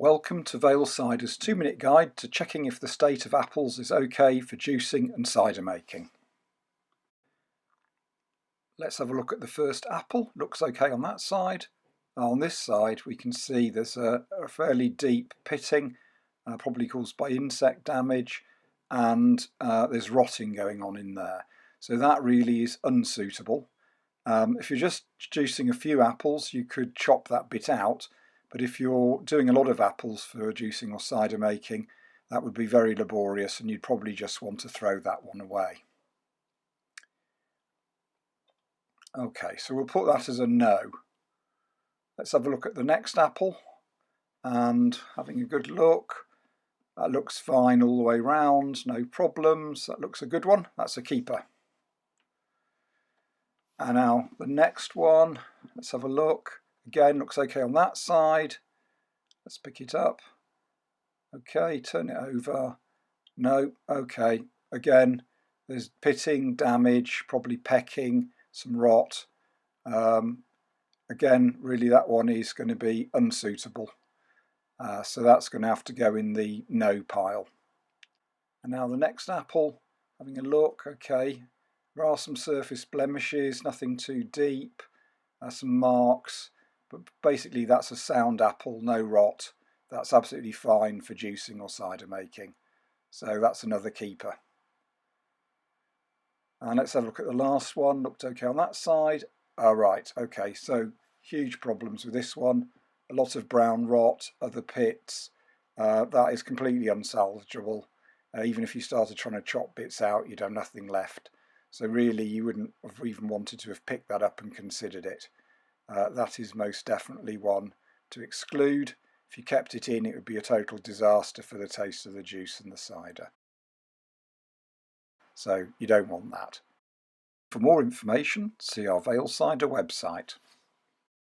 Welcome to Vale Cider's 2-minute guide to checking if the state of apples is okay for juicing and cider making. Let's have a look at the first apple. Looks okay on that side. On this side we can see there's a fairly deep pitting, probably caused by insect damage, and there's rotting going on in there. So that really is unsuitable. If you're just juicing a few apples, you could chop that bit out. But if you're doing a lot of apples for juicing or cider making, that would be very laborious and you'd probably just want to throw that one away. Okay, so we'll put that as a no. Let's have a look at the next apple, and having a good look. That looks fine all the way round, no problems. That looks a good one. That's a keeper. And now the next one, let's have a look. Again, looks okay on that side. Let's pick it up. Okay, turn it over. No, okay. Again, there's pitting, damage, probably pecking, some rot. Again, really that one is going to be unsuitable. So that's going to have to go in the no pile. And now the next apple, having a look. Okay, there are some surface blemishes, nothing too deep. Some marks. But basically that's a sound apple, no rot. That's absolutely fine for juicing or cider making. So that's another keeper. And let's have a look at the last one. Looked okay on that side. Right, okay, so huge problems with this one. A lot of brown rot, other pits. That is completely unsalvageable. Even if you started trying to chop bits out, you'd have nothing left. So really you wouldn't have even wanted to have picked that up and considered it. That is most definitely one to exclude. If you kept it in, it would be a total disaster for the taste of the juice and the cider. So you don't want that. For more information, see our Vale Cider website.